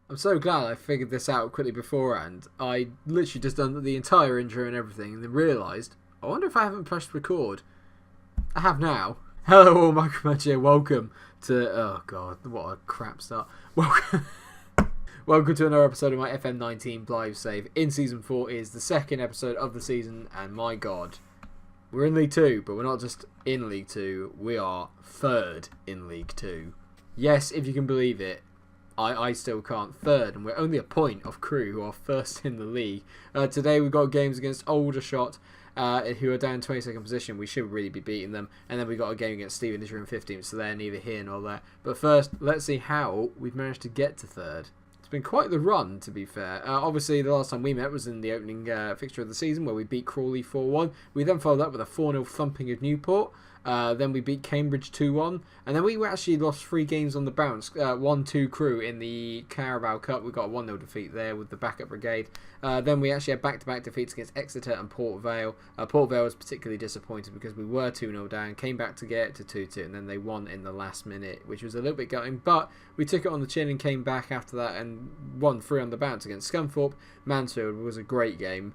I'm so glad I figured this out quickly beforehand. I literally just done the entire intro and everything and then realised, I wonder if I haven't pressed record. I have now. Hello all, MikeRo here. Welcome to... Oh god, what a crap start. Welcome to another episode of my FM19 Blyth save. In Season 4 is the second episode of the season, and my god, we're in League 2, but we're not just in League 2, we are third in League 2. Yes, if you can believe it, I still can't. Third, and we're only a point off Crew, who are first in the league. Today we've got games against Aldershot, who are down in 22nd position. We should really be beating them. And then we got a game against Stevenage, who are in 15th, so they're neither here nor there. But first, let's see how we've managed to get to third. It's been quite the run, to be fair. Obviously, the last time we met was in the opening fixture of the season, where we beat Crawley 4-1. We then followed up with a 4-0 thumping of Newport. Then we beat Cambridge 2-1. And then we actually lost 3 games on the bounce. 1-2 Crew in the Carabao Cup. We got a 1-0 defeat there with the backup brigade. Then we actually had back-to-back defeats against Exeter and Port Vale. Port Vale was particularly disappointed because we were 2-0 down. Came back to get it to 2-2. And then they won in the last minute, which was a little bit gutting. But we took it on the chin and came back after that and won 3 on the bounce against Scunthorpe. Mansfield was a great game.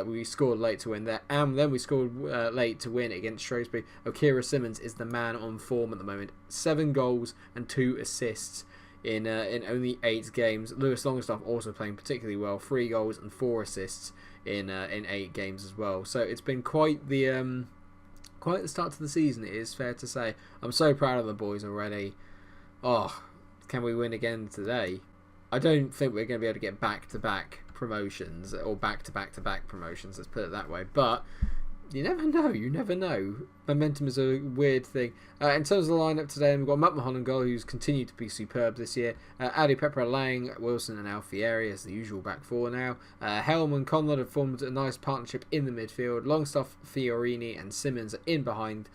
We scored late to win there, and then we scored late to win against Shrewsbury. Okira Simmons is the man on form at the moment. 7 goals and 2 assists in only 8 games. Lewis Longstaff also playing particularly well. 3 goals and 4 assists in 8 games as well. So it's been quite the start to the season. It is fair to say. I'm so proud of the boys already. Oh, can we win again today? I don't think we're going to be able to get back-to-back promotions or back-to-back-to-back promotions, let's put it that way, but you never know. Momentum is a weird thing. In terms of the lineup today, we've got McMahon and goal, who's continued to be superb this year. Adi Pepper, Lang, Wilson and Alfieri as the usual back four now. Helm and Conlon have formed a nice partnership in the midfield. Longstaff, Fiorini and Simmons are in behind.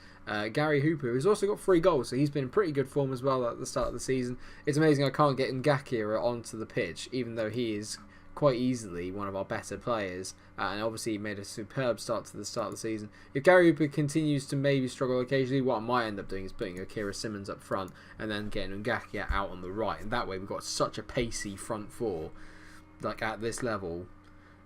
Gary Hooper, who's also got 3 goals, so he's been in pretty good form as well at the start of the season. It's amazing I can't get Ngakira onto the pitch, even though he is quite easily one of our better players, and obviously he made a superb start to the start of the season. If Gary Hooper continues to maybe struggle occasionally, what I might end up doing is putting Akira Simmons up front and then getting Ngakia out on the right, and that way we've got such a pacey front four, like at this level.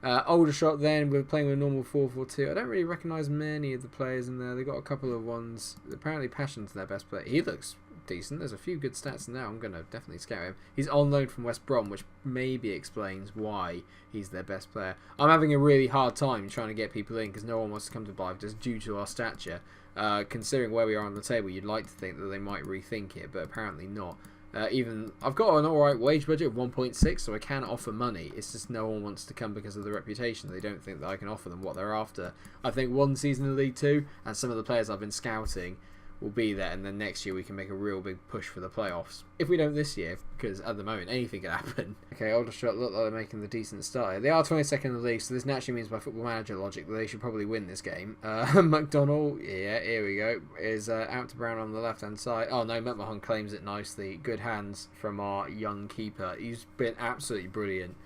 Aldershot then, we're playing with a normal 4-4-2. I don't really recognise many of the players in there. They've got a couple of ones. Apparently Passion's their best player. He looks decent. There's a few good stats now. I'm going to definitely scout him. He's on loan from West Brom, which maybe explains why he's their best player. I'm having a really hard time trying to get people in because no one wants to come to Blyth just due to our stature. Considering where we are on the table, you'd like to think that they might rethink it, but apparently not. Even I've got an alright wage budget of 1.6, so I can offer money. It's just no one wants to come because of the reputation. They don't think that I can offer them what they're after. I think one season in League 2, and some of the players I've been scouting will be there, and then next year we can make a real big push for the playoffs. If we don't this year, because at the moment anything can happen. Okay, Aldershot look like they're making the decent start. They are 22nd in the league, so this naturally means by Football Manager logic that they should probably win this game. McDonald, yeah, here we go, is out to Brown on the left hand side. Oh no, McMahon claims it nicely. Good hands from our young keeper. He's been absolutely brilliant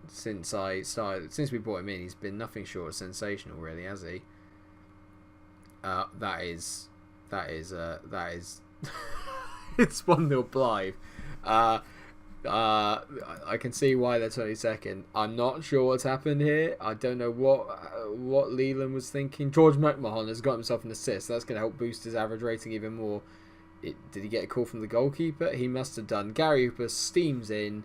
since we brought him in. He's been nothing short of sensational, really, has he? That is it's 1-0 Blyth. I can see why they're 22nd. I'm not sure what's happened here. I don't know what Leland was thinking. George McMahon has got himself an assist. That's going to help boost his average rating even more. Did he get a call from the goalkeeper? He must have done. Gary Hooper steams in.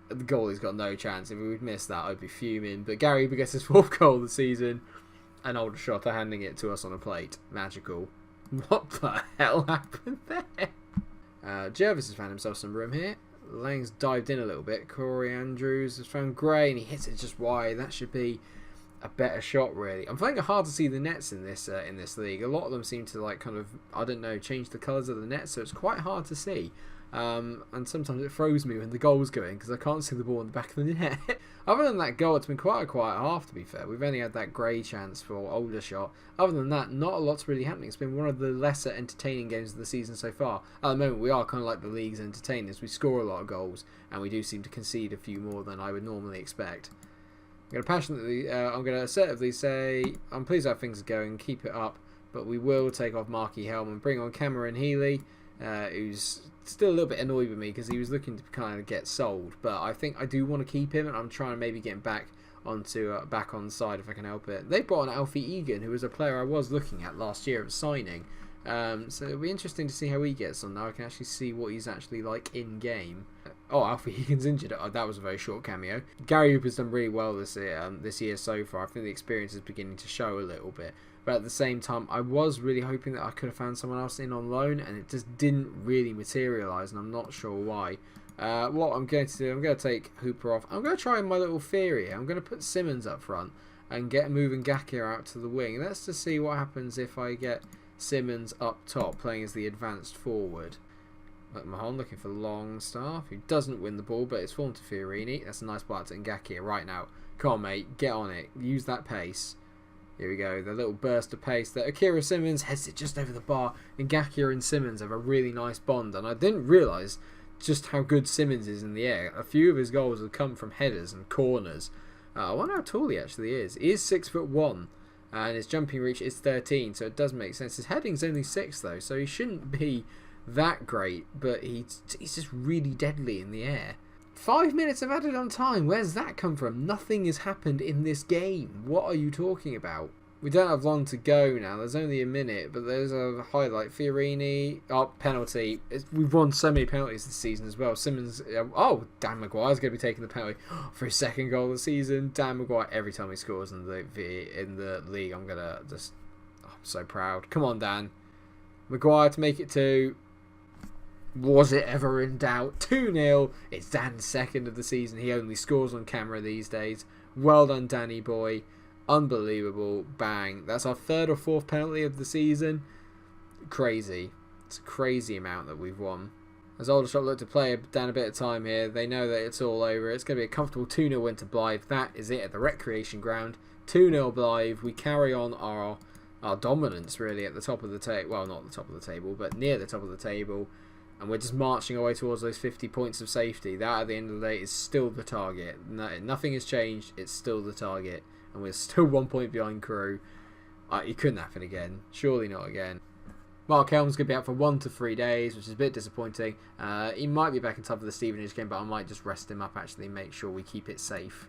The goalie's got no chance. If we would miss that, I'd be fuming. But Gary Hooper gets his 4th goal of the season, and Aldershot are handing it to us on a plate. Magical. What the hell happened there? Jervis has found himself some room here. Lang's dived in a little bit. Corey Andrews has found Gray and he hits it just wide. That should be a better shot, really. I'm finding it hard to see the nets in this league. A lot of them seem to, like, kind of, I don't know, change the colours of the net, so it's quite hard to see. And sometimes it throws me when the goal's going because I can't see the ball in the back of the net. Other than that goal, it's been quite a quiet half, to be fair. We've only had that Gray chance for Aldershot. Other than that, not a lot's really happening. It's been one of the lesser entertaining games of the season so far. At the moment, we are kind of like the league's entertainers. We score a lot of goals, and we do seem to concede a few more than I would normally expect. I'm going to assertively say, I'm pleased how things are going, keep it up, but we will take off Marky Helm and bring on Cameron Healy, who's still a little bit annoyed with me because he was looking to kind of get sold. But I think I do want to keep him, and I'm trying to maybe get him back onto back on the side if I can help it. They brought on Alfie Egan, who was a player I was looking at last year at signing. So it'll be interesting to see how he gets on now. I can actually see what he's actually like in game. Oh, Alfie Egan's injured. Oh, that was a very short cameo. Gary Hooper's done really well this year so far. I think the experience is beginning to show a little bit. But at the same time, I was really hoping that I could have found someone else in on loan, and it just didn't really materialise, and I'm not sure why. What I'm going to do, I'm going to take Hooper off. I'm going to try my little theory here. I'm going to put Simmons up front and get moving Ngakira out to the wing. Let's just see what happens if I get Simmons up top, playing as the advanced forward. Mahon looking for Longstaff, who doesn't win the ball, but it's fallen to Fiorini. That's a nice ball to Ngakira right now. Come on, mate, get on it. Use that pace. Here we go, the little burst of pace there. Akira Simmons heads it just over the bar. Ngakira and Simmons have a really nice bond, and I didn't realise just how good Simmons is in the air. A few of his goals have come from headers and corners. I wonder how tall he actually is. He is 6'1", and his jumping reach is 13, so it does make sense. His heading's only 6 though, so he shouldn't be that great, but he's just really deadly in the air. 5 minutes of added on time. Where's that come from? Nothing has happened in this game. What are you talking about? We don't have long to go now. There's only a minute, but there's a highlight. Fiorini. Oh, penalty. We've won so many penalties this season as well. Simmons. Oh, Dan Maguire's going to be taking the penalty for his second goal of the season. Dan Maguire, every time he scores in the league, I'm so proud. Come on, Dan. Maguire to make it 2. Was it ever in doubt? 2-0. It's Dan's second of the season. He only scores on camera these days. Well done, Danny boy. Unbelievable. Bang. That's our 3rd or 4th penalty of the season. Crazy. It's a crazy amount that we've won. As Aldershot look to play down a bit of time here, they know that it's all over. It's going to be a comfortable 2-0 win to Blyth. That is it at the recreation ground. 2-0 Blyth. We carry on our dominance really at the top of the table. Well, not the top of the table, but near the top of the table. And we're just marching our way towards those 50 points of safety. That, at the end of the day, is still the target. Nothing has changed. It's still the target. And we're still 1 point behind Crew. It couldn't happen again. Surely not again. Mark Helm's going to be out for 1 to 3 days, which is a bit disappointing. He might be back in time for the Stevenage game, but I might just rest him up, actually, and make sure we keep it safe.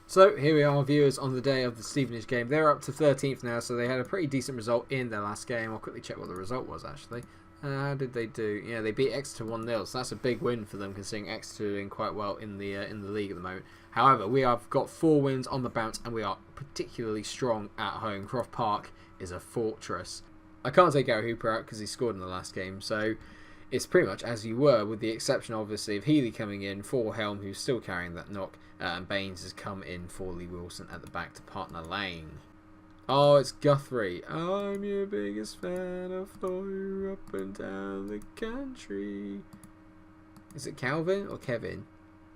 So, here we are, viewers, on the day of the Stevenage game. They're up to 13th now, so they had a pretty decent result in their last game. I'll quickly check what the result was, actually. How did they do? Yeah, they beat Exeter 1-0, so that's a big win for them, considering Exeter are doing quite well in the league at the moment. However, we have got 4 wins on the bounce, and we are particularly strong at home. Croft Park is a fortress. I can't take Gary Hooper out because he scored in the last game, so it's pretty much as you were, with the exception, obviously, of Healy coming in for Helm, who's still carrying that knock, and Baines has come in for Lee Wilson at the back to partner Lane. Oh, it's Guthrie. I'm your biggest fan. I'll follow you up and down the country. Is it Calvin or Kevin?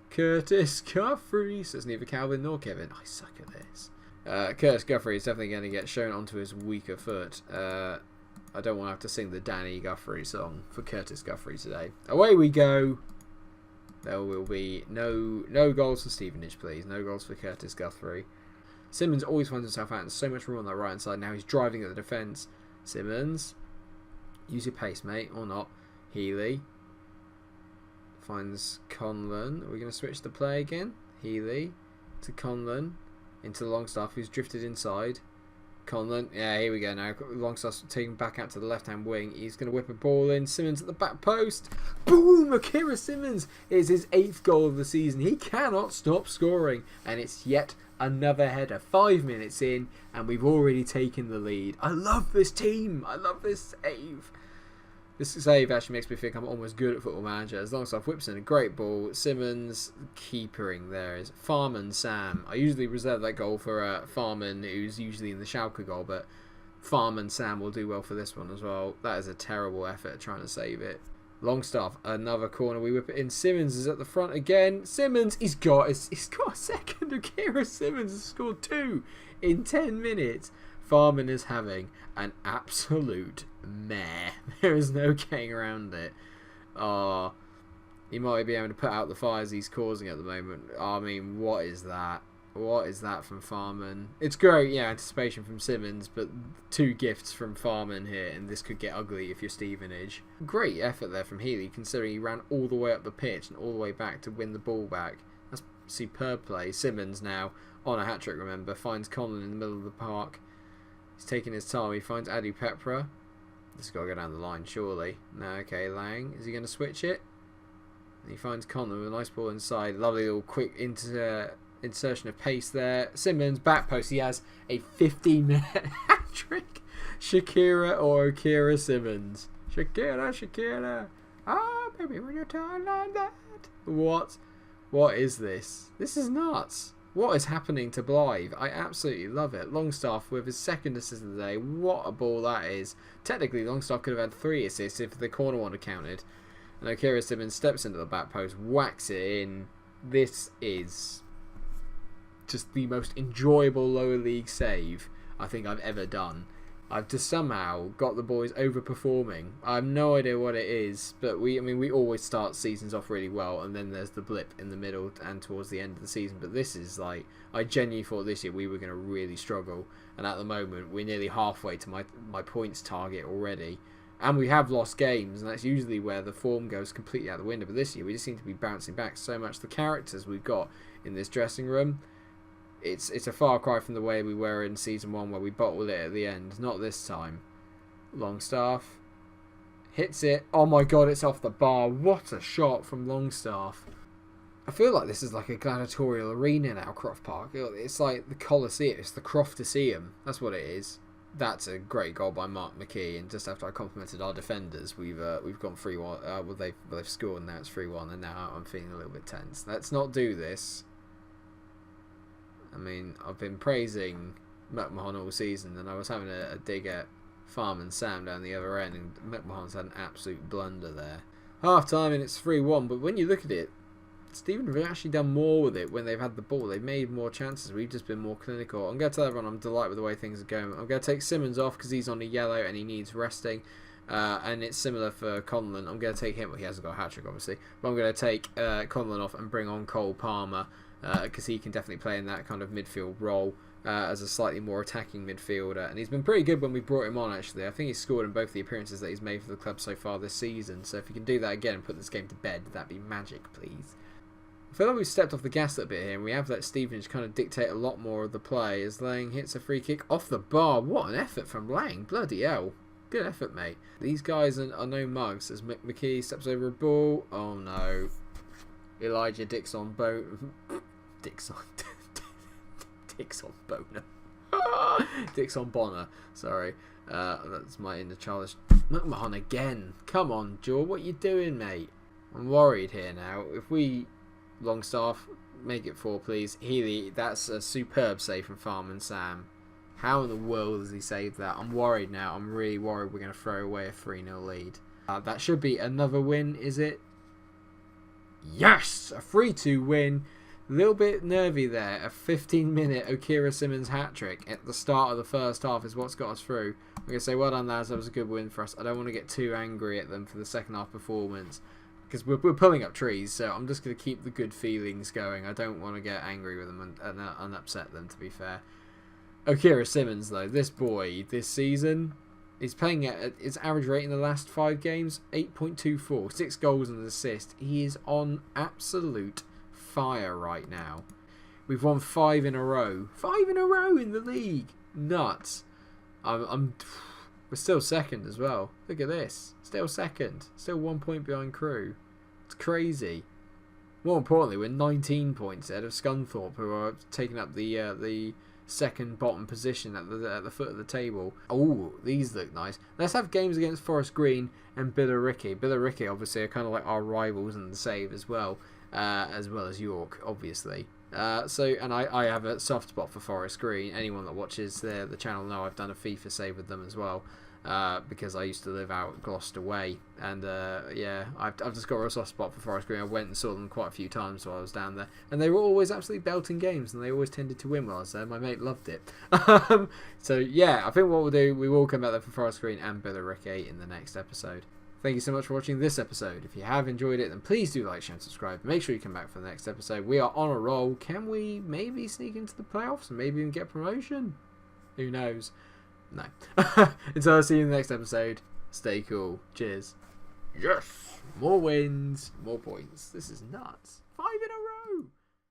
Curtis Guthrie. So it's neither Calvin nor Kevin. I suck at this. Curtis Guthrie is definitely going to get shown onto his weaker foot. I don't want to have to sing the Danny Guthrie song for Curtis Guthrie today. Away we go. There will be no goals for Stevenage, please. No goals for Curtis Guthrie. Simmons always finds himself out in so much room on that right hand side. Now he's driving at the defence. Simmons. Use your pace, mate, or not. Healy. Finds Conlon. Are we going to switch the play again? Healy to Conlon. Into Longstaff, who's drifted inside. Conlon. Yeah, here we go now. Longstaff's taken back out to the left-hand wing. He's going to whip a ball in. Simmons at the back post. Boom! Akira Simmons is his 8th goal of the season. He cannot stop scoring. And it's yet another header. 5 minutes in, and we've already taken the lead. I love this team. I love this save. This save actually makes me think I'm almost good at Football Manager. As long as I've whipped in a great ball. Simmons keepering there is Farman Sam. I usually reserve that goal for Farman, who's usually in the Schalke goal, but Farman Sam will do well for this one as well. That is a terrible effort trying to save it. Longstaff, another corner, we whip it in. Simmons is at the front again. Simmons, he's got a second. Akira Simmons has scored 2 in 10 minutes. Farman is having an absolute meh. There is no getting around it. He might be able to put out the fires he's causing at the moment. I mean, what is that? What is that from Farman? It's great, yeah, anticipation from Simmons, but 2 gifts from Farman here, and this could get ugly if you're Stevenage. Great effort there from Healy, considering he ran all the way up the pitch and all the way back to win the ball back. That's superb play. Simmons now, on a hat-trick, remember, finds Conlon in the middle of the park. He's taking his time. He finds Adu Pepra. This has got to go down the line, surely. No, okay, Lang. Is he going to switch it? And he finds Conlon with a nice ball inside. Lovely little quick insertion of pace there. Simmons, back post. He has a 15-minute hat-trick. Shakira or Akira Simmons. Shakira. Ah, baby, when you're tired like that. What is this? This is nuts. What is happening to Blythe? I absolutely love it. Longstaff with his 2nd assist of the day. What a ball that is. Technically, Longstaff could have had 3 assists if the corner one had counted. And Akira Simmons steps into the back post, whacks it in. This is just the most enjoyable lower league save I think I've ever done. I've just somehow got the boys overperforming. I have no idea what it is, but we always start seasons off really well, and then there's the blip in the middle and towards the end of the season. But this is like, I genuinely thought this year we were going to really struggle, and at the moment we're nearly halfway to my points target already. And we have lost games, and that's usually where the form goes completely out the window. But this year we just seem to be bouncing back so much. The characters we've got in this dressing room, it's a far cry from the way we were in season 1 where we bottled it at the end. Not this time. Longstaff hits it. Oh my god, it's off the bar. What a shot from Longstaff. I feel like this is like a gladiatorial arena now, Croft Park. It's like the Colosseum. It's the Croftisseum. That's what it is. That's a great goal by Mark McKee, and just after I complimented our defenders, we've gone 3-1. They've scored, and now it's 3-1, and now I'm feeling a little bit tense. Let's not do this. I mean, I've been praising McMahon all season, and I was having a dig at Farm and Sam down the other end, and McMahon's had an absolute blunder there. Half time, and it's 3-1, but when you look at it, Stephen have actually done more with it when they've had the ball. They've made more chances. We've just been more clinical. I'm going to tell everyone I'm delighted with the way things are going. I'm going to take Simmons off because he's on a yellow and he needs resting. And it's similar for Conlon. I'm going to take him. Well, he hasn't got a hat-trick, obviously. But I'm going to take Conlon off and bring on Cole Palmer because he can definitely play in that kind of midfield role as a slightly more attacking midfielder. And he's been pretty good when we brought him on, actually. I think he's scored in both the appearances that he's made for the club so far this season. So if he can do that again and put this game to bed, that'd be magic, please. I feel like we've stepped off the gas a little bit here, and we have let Stevenage kind of dictate a lot more of the play as Lang hits a free kick off the bar. What an effort from Lang. Bloody hell. Good effort, mate. These guys are no mugs as McKee steps over a ball. Oh, no. Elijah Dixon Boner. Dixon Bonner. Sorry. That's my inner childish. McMahon again. Come on, Joe. What you doing, mate? I'm worried here now. If we... Longstaff, make it 4, please. Healy, that's a superb save from Farm and Sam. How in the world has he saved that? I'm worried now. I'm really worried we're going to throw away a 3-0 lead. That should be another win, is it? Yes! A 3-2 win. A little bit nervy there. A 15-minute Akira Simmons hat-trick at the start of the first half is what's got us through. I'm going to say, well done, lads. That was a good win for us. I don't want to get too angry at them for the second half performance, because we're pulling up trees, so I'm just going to keep the good feelings going. I don't want to get angry with them and upset them, to be fair. Akira Simmons, though, this boy, this season, is playing at his average rate in the last 5 games, 8.24, 6 goals and an assist. He is on absolute fire right now. We've won 5 in a row. 5 in a row in the league. Nuts. We're still second as well. Look at this. Still second. Still 1 point behind Crew. It's crazy. More importantly, we're 19 points ahead of Scunthorpe, who are taking up the second bottom position at the foot of the table. Oh, these look nice. Let's have games against Forest Green and Billericay. Billericay, obviously, are kind of like our rivals in the save as well as York, obviously. And I have a soft spot for Forest Green. Anyone that watches the channel know I've done a FIFA save with them as well, because I used to live out Gloucester way, and yeah, I've just got a real soft spot for Forest Green. I went and saw them quite a few times while I was down there, and they were always absolutely belting games, and they always tended to win while I was there. My mate loved it. So yeah, I think what we'll do, we will come back there for Forest Green and Billericay in the next episode. Thank you so much for watching this episode. If you have enjoyed it, then please do like, share, and subscribe. Make sure you come back for the next episode. We are on a roll. Can we maybe sneak into the playoffs and maybe even get promotion? Who knows? No. Until I see you in the next episode, stay cool. Cheers. Yes! More wins, more points. This is nuts. 5-0.